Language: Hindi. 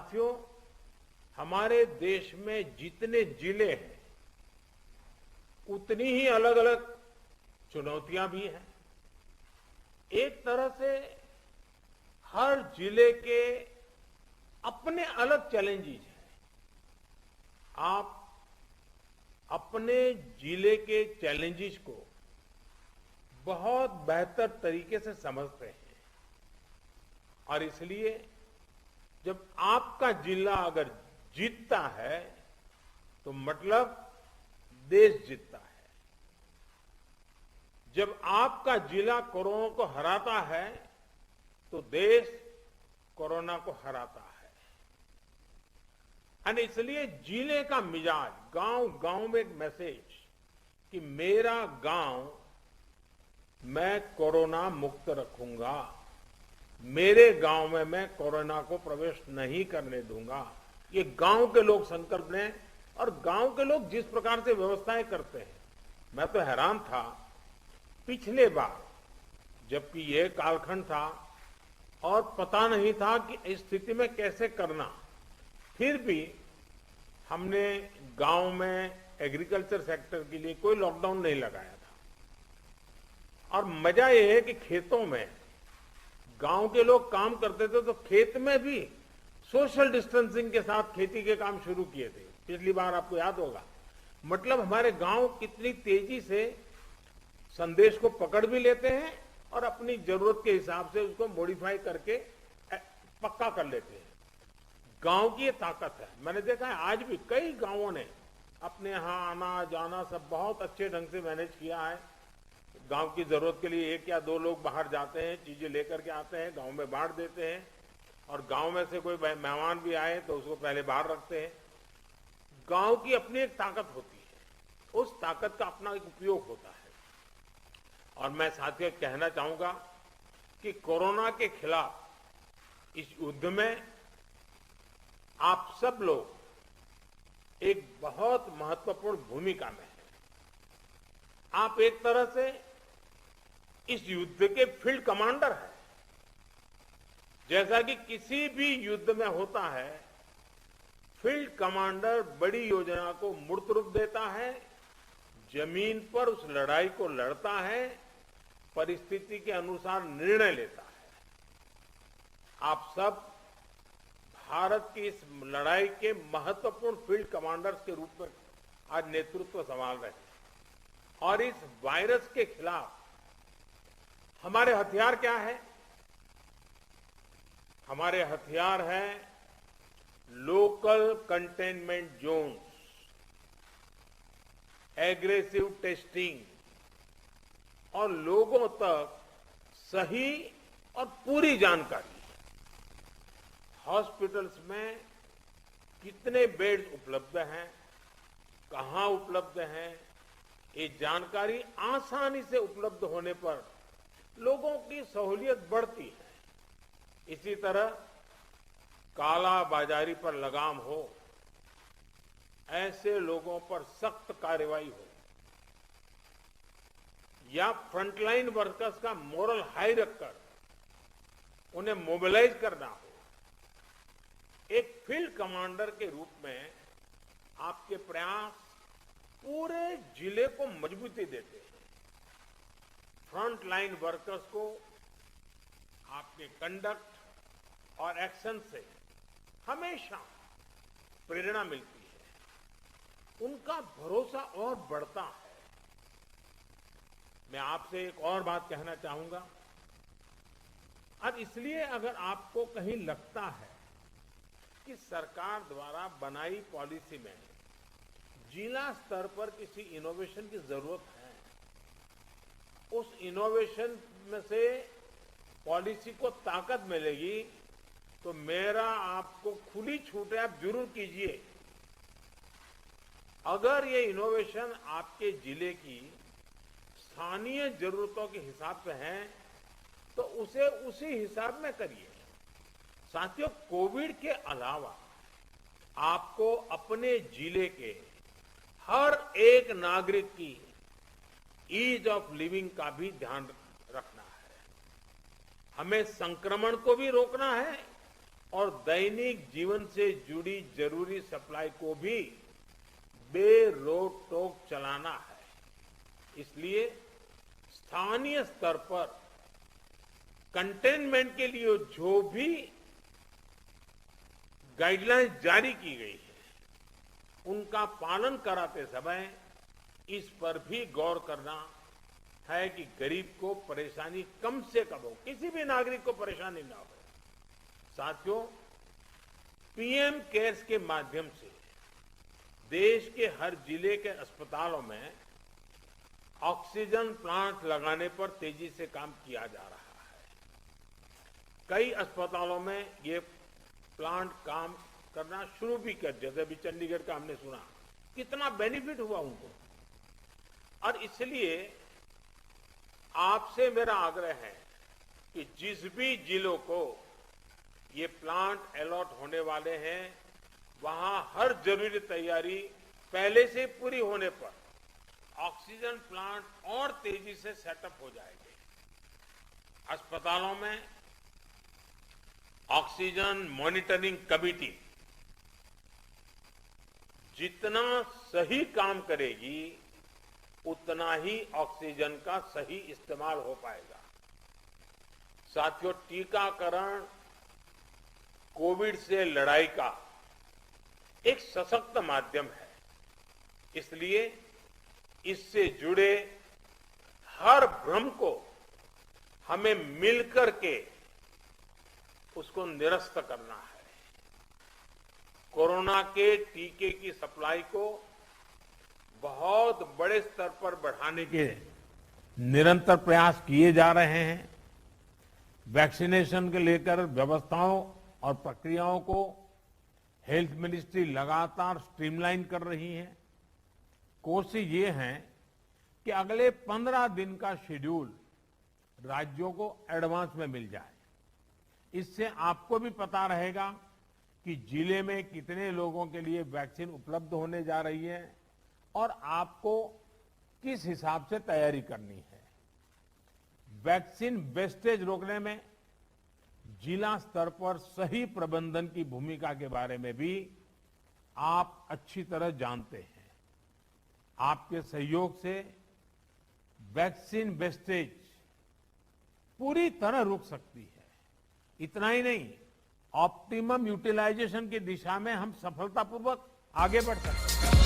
साथियों, हमारे देश में जितने जिले हैं उतनी ही अलग अलग चुनौतियां भी हैं। एक तरह से हर जिले के अपने अलग चैलेंजेस हैं। आप अपने जिले के चैलेंजेस को बहुत बेहतर तरीके से समझते हैं और इसलिए जब आपका जिला अगर जीतता है तो मतलब देश जीतता है। जब आपका जिला कोरोना को हराता है तो देश कोरोना को हराता है। और इसलिए जिले का मिजाज, गांव गांव में एक मैसेज कि मेरा गांव मैं कोरोना मुक्त रखूंगा, मेरे गांव में मैं कोरोना को प्रवेश नहीं करने दूंगा, ये गांव के लोग संकल्प लें। और गांव के लोग जिस प्रकार से व्यवस्थाएं करते हैं, मैं तो हैरान था पिछले बार जबकि ये कालखंड था और पता नहीं था कि इस स्थिति में कैसे करना, फिर भी हमने गांव में एग्रीकल्चर सेक्टर के लिए कोई लॉकडाउन नहीं लगाया था। और मजा यह है कि खेतों में गांव के लोग काम करते थे तो खेत में भी सोशल डिस्टेंसिंग के साथ खेती के काम शुरू किए थे। पिछली बार आपको याद होगा। मतलब हमारे गांव कितनी तेजी से संदेश को पकड़ भी लेते हैं और अपनी जरूरत के हिसाब से उसको मॉडिफाई करके पक्का कर लेते हैं। गांव की ये ताकत है। मैंने देखा है आज भी कई गांवों ने अपने यहां आना जाना सब बहुत अच्छे ढंग से मैनेज किया है। गांव की जरूरत के लिए एक या दो लोग बाहर जाते हैं, चीजें लेकर के आते हैं, गांव में बांट देते हैं और गांव में से कोई मेहमान भी आए तो उसको पहले बाहर रखते हैं। गांव की अपनी एक ताकत होती है, उस ताकत का अपना एक उपयोग होता है। और मैं साथियों कहना चाहूंगा कि कोरोना के खिलाफ इस युद्ध में आप सब लोग एक बहुत महत्वपूर्ण भूमिका में हैं। आप एक तरह से इस युद्ध के फील्ड कमांडर हैं। जैसा कि किसी भी युद्ध में होता है, फील्ड कमांडर बड़ी योजना को मूर्त रूप देता है, जमीन पर उस लड़ाई को लड़ता है, परिस्थिति के अनुसार निर्णय लेता है। आप सब भारत की इस लड़ाई के महत्वपूर्ण फील्ड कमांडर्स के रूप में आज नेतृत्व संभाल रहे हैं। और इस वायरस के खिलाफ हमारे हथियार क्या है? हमारे हथियार हैं local containment zones, aggressive testing और लोगों तक सही और पूरी जानकारी। हॉस्पिटल्स में कितने बेड्स उपलब्ध हैं, कहां उपलब्ध हैं, ये जानकारी आसानी से उपलब्ध होने पर लोगों की सहूलियत बढ़ती है। इसी तरह काला बाजारी पर लगाम हो, ऐसे लोगों पर सख्त कार्रवाई हो, या फ्रंटलाइन वर्कर्स का मोरल हाई रखकर उन्हें मोबिलाइज करना हो। एक फील्ड कमांडर के रूप में आपके प्रयास पूरे जिले को मजबूती देते हैं। फ्रंटलाइन वर्कर्स को आपके कंडक्ट और एक्शन से हमेशा प्रेरणा मिलती है, उनका भरोसा और बढ़ता है। मैं आपसे एक और बात कहना चाहूंगा। और इसलिए अगर आपको कहीं लगता है कि सरकार द्वारा बनाई पॉलिसी में जिला स्तर पर किसी इनोवेशन की जरूरत है, उस इनोवेशन में से पॉलिसी को ताकत मिलेगी, तो मेरा आपको खुली छूट है, आप जरूर कीजिए। अगर ये इनोवेशन आपके जिले की स्थानीय जरूरतों के हिसाब से है तो उसे उसी हिसाब में करिए। साथियों, कोविड के अलावा आपको अपने जिले के हर एक नागरिक की ईज ऑफ लिविंग का भी ध्यान रखना है। हमें संक्रमण को भी रोकना है और दैनिक जीवन से जुड़ी जरूरी सप्लाई को भी बेरोक टोक चलाना है। इसलिए स्थानीय स्तर पर कंटेनमेंट के लिए जो भी गाइडलाइंस जारी की गई है, उनका पालन कराते समय इस पर भी गौर करना है कि गरीब को परेशानी कम से कम हो, किसी भी नागरिक को परेशानी ना हो। साथियों, पीएम केयर्स के माध्यम से देश के हर जिले के अस्पतालों में ऑक्सीजन प्लांट लगाने पर तेजी से काम किया जा रहा है। कई अस्पतालों में ये प्लांट काम करना शुरू भी कर, जैसे अभी चंडीगढ़ का हमने सुना, कितना बेनिफिट हुआ उनको। और इसलिए आपसे मेरा आग्रह है कि जिस भी जिलों को ये प्लांट अलॉट होने वाले हैं, वहां हर जरूरी तैयारी पहले से पूरी होने पर ऑक्सीजन प्लांट और तेजी से सेटअप हो जाएंगे। अस्पतालों में ऑक्सीजन मॉनिटरिंग कमेटी जितना सही काम करेगी, उतना ही ऑक्सीजन का सही इस्तेमाल हो पाएगा। साथियों, टीकाकरण कोविड से लड़ाई का एक सशक्त माध्यम है। इसलिए इससे जुड़े हर भ्रम को हमें मिलकर के उसको निरस्त करना है। कोरोना के टीके की सप्लाई को बहुत बड़े स्तर पर बढ़ाने के निरंतर प्रयास किए जा रहे हैं। वैक्सीनेशन के लेकर व्यवस्थाओं और प्रक्रियाओं को हेल्थ मिनिस्ट्री लगातार स्ट्रीमलाइन कर रही है। कोशिश ये है कि अगले 15 दिन का शेड्यूल राज्यों को एडवांस में मिल जाए। इससे आपको भी पता रहेगा कि जिले में कितने लोगों के लिए वैक्सीन उपलब्ध होने जा रही है और आपको किस हिसाब से तैयारी करनी है। वैक्सीन वेस्टेज रोकने में जिला स्तर पर सही प्रबंधन की भूमिका के बारे में भी आप अच्छी तरह जानते हैं। आपके सहयोग से वैक्सीन वेस्टेज पूरी तरह रुक सकती है। इतना ही नहीं, ऑप्टिमम यूटिलाइजेशन की दिशा में हम सफलतापूर्वक आगे बढ़ सकते हैं।